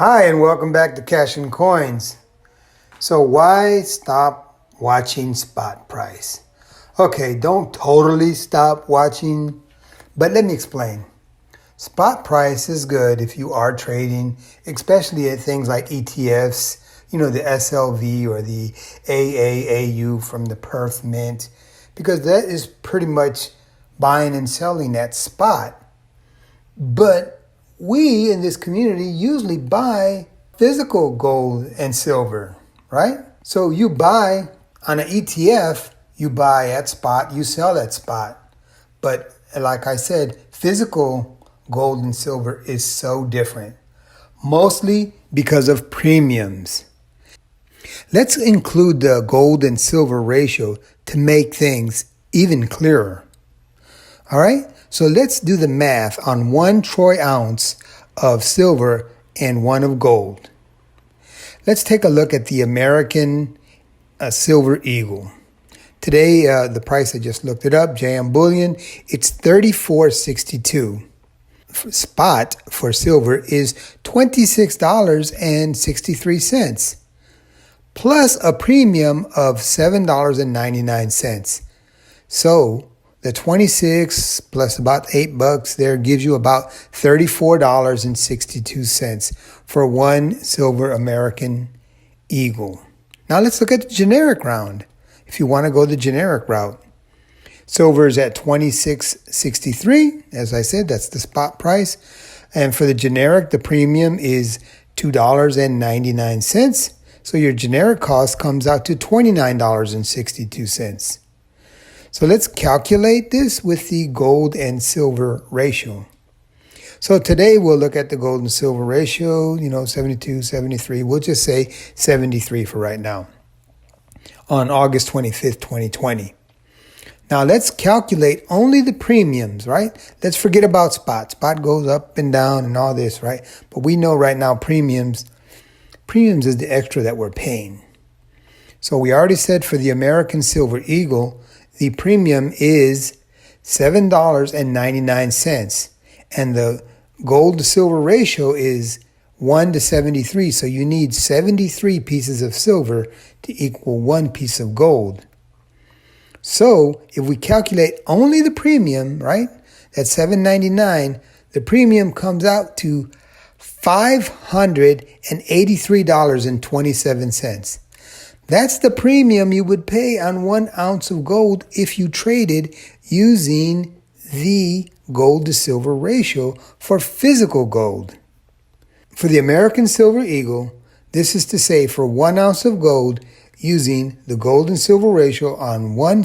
Hi, and welcome back to Cash and Coins. So why stop watching spot price? Okay, don't totally stop watching, but let me explain. Spot price is good if you are trading, especially at things like ETFs, the SLV or the AAAU from the Perth Mint, because that is pretty much buying and selling at spot. But we in this community usually buy physical gold and silver, right? So you buy on an ETF, you buy at spot, you sell at spot. But like I said, physical gold and silver is so different, mostly because of premiums. Let's include the gold and silver ratio to make things even clearer. All right, so let's do the math on 1 troy ounce of silver and 1 of gold. Let's take a look at the American Silver Eagle. Today, the price, I just looked it up, JM Bullion, it's $34.62. Spot for silver is $26.63, plus a premium of $7.99. So the 26 plus about $8 there gives you about $34.62 for 1 silver American Eagle. Now let's look at the generic round. If you want to go the generic route, silver is at $26.63. As I said, that's the spot price. And for the generic, the premium is $2.99. So your generic cost comes out to $29.62. So let's calculate this with the gold and silver ratio. So today we'll look at the gold and silver ratio, 72, 73. We'll just say 73 for right now on August 25th, 2020. Now let's calculate only the premiums, right? Let's forget about spot. Spot goes up and down and all this, right? But we know right now premiums is the extra that we're paying. So we already said for the American Silver Eagle, the premium is $7.99, and the gold to silver ratio is 1 to 73. So you need 73 pieces of silver to equal 1 piece of gold. So if we calculate only the premium, right, that's $7.99, the premium comes out to $583.27. That's the premium you would pay on 1 ounce of gold if you traded using the gold to silver ratio for physical gold. For the American Silver Eagle, this is to say for 1 ounce of gold using the gold and silver ratio on 1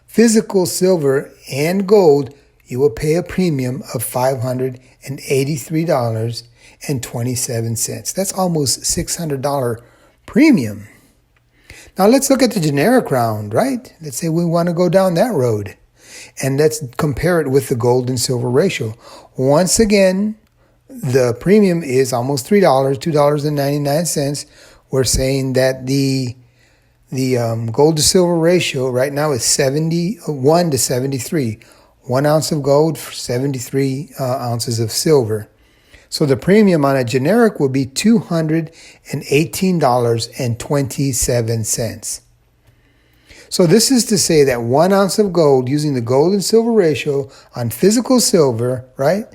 physical silver and gold, you will pay a premium of $583.27. That's almost $600 premium. Now let's look at the generic round, right? Let's say we want to go down that road. And let's compare it with the gold and silver ratio. Once again, the premium is almost $3, $2.99. We're saying that the gold to silver ratio right now is 71 to 73. 1 ounce of gold for 73 ounces of silver. So the premium on a generic will be $218.27. So this is to say that 1 ounce of gold using the gold and silver ratio on physical silver, right?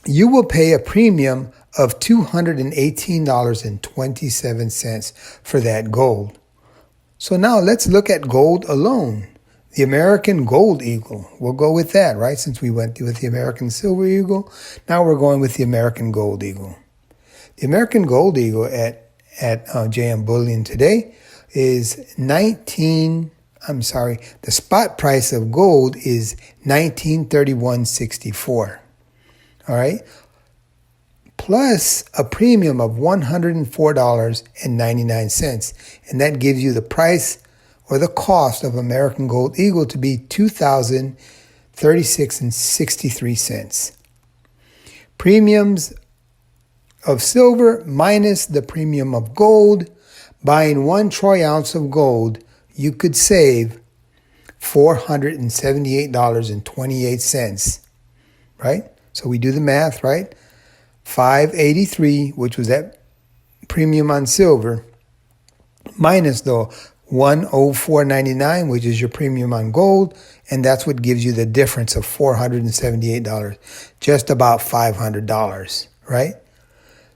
You will pay a premium of $218.27 for that gold. So now let's look at gold alone. The American Gold Eagle. We'll go with that, right? Since we went with the American Silver Eagle, now we're going with the American Gold Eagle. The American Gold Eagle at JM Bullion today is the spot price of gold is $1931.64. All right? Plus a premium of $104.99. And that gives you the price or the cost of American Gold Eagle to be $2,036.63. Premiums of silver minus the premium of gold, buying 1 troy ounce of gold, you could save $478.28, right? So we do the math, right? $583, which was that premium on silver, minus the $104.99, which is your premium on gold, and that's what gives you the difference of $478, just about $500, right?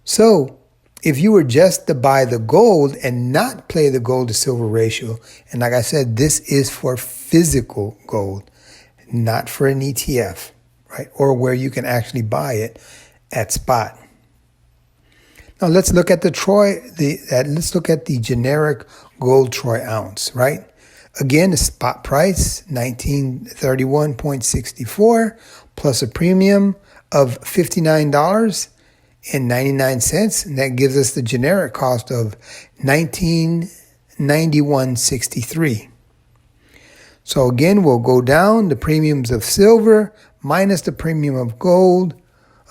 So if you were just to buy the gold and not play the gold to silver ratio, and like I said, this is for physical gold, not for an ETF, right? Or where you can actually buy it at spot. Now let's look at let's look at the generic gold troy ounce, right? Again, the spot price, 1931.64, plus a premium of $59.99, and that gives us the generic cost of $1991.63. So again, we'll go down the premiums of silver minus the premium of gold,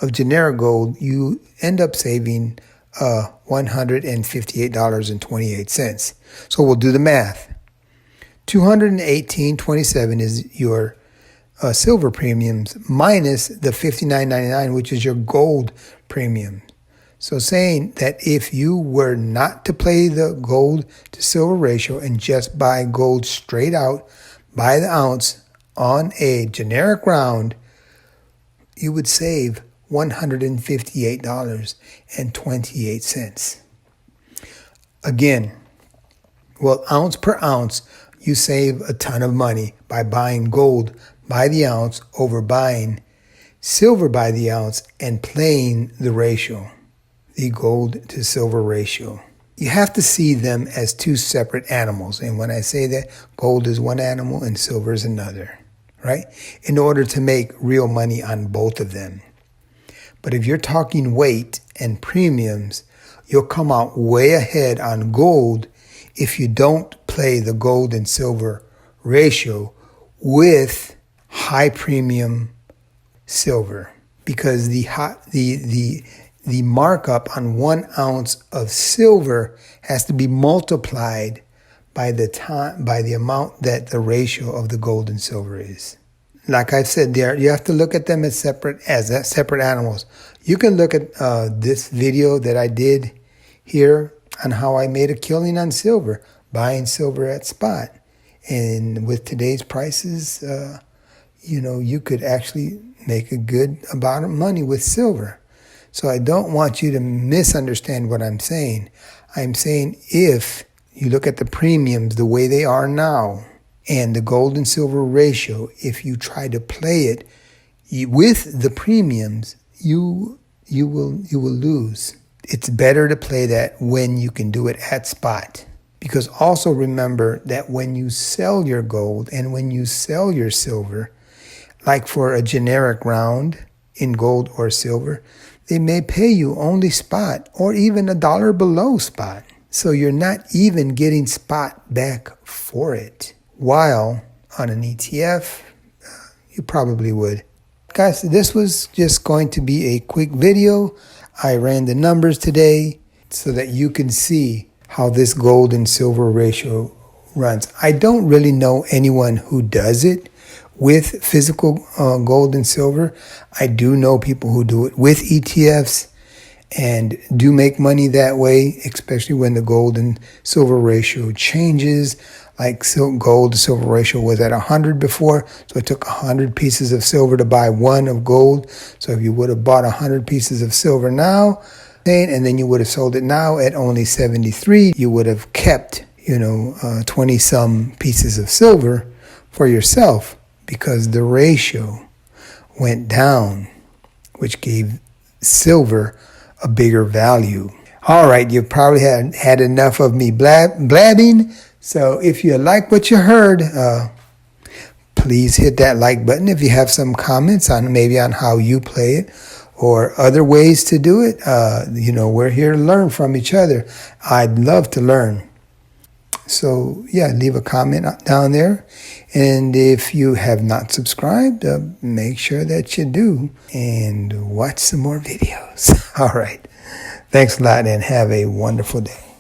of generic gold. You end up saving $158.28. So we'll do the math. $218.27 is your silver premiums minus the $59.99, which is your gold premium. So saying that if you were not to play the gold to silver ratio and just buy gold straight out by the ounce on a generic round, you would save $158.28. Again, well, ounce per ounce, you save a ton of money by buying gold by the ounce over buying silver by the ounce and playing the ratio, the gold to silver ratio. You have to see them as two separate animals. And when I say that, gold is one animal and silver is another, right? In order to make real money on both of them. But if you're talking weight and premiums, you'll come out way ahead on gold if you don't play the gold and silver ratio with high premium silver, because the markup on 1 ounce of silver has to be multiplied by the amount that the ratio of the gold and silver is. Like I said, there you have to look at them as separate animals. You can look at this video that I did here on how I made a killing on silver, buying silver at spot, and with today's prices, you could actually make a good amount of money with silver. So I don't want you to misunderstand what I'm saying. I'm saying if you look at the premiums the way they are now and the gold and silver ratio, if you try to play it with the premiums, you will lose. It's better to play that when you can do it at spot. Because also remember that when you sell your gold and when you sell your silver, like for a generic round in gold or silver, they may pay you only spot or even $1 below spot. So you're not even getting spot back for it. While on an ETF, you probably would. Guys, this was just going to be a quick video. I ran the numbers today so that you can see how this gold and silver ratio runs. I don't really know anyone who does it with physical gold and silver. I do know people who do it with ETFs and do make money that way, especially when the gold and silver ratio changes. Like gold to silver ratio was at 100 before, so it took 100 pieces of silver to buy 1 of gold. So if you would have bought 100 pieces of silver now, and then you would have sold it now at only 73, you would have kept, 20 some pieces of silver for yourself because the ratio went down, which gave silver a bigger value. All right, you probably had enough of me blabbing. So if you like what you heard, please hit that like button. If you have some comments on how you play it or other ways to do it, we're here to learn from each other. I'd love to learn. So yeah, leave a comment down there. And if you have not subscribed, make sure that you do and watch some more videos. All right. Thanks a lot and have a wonderful day.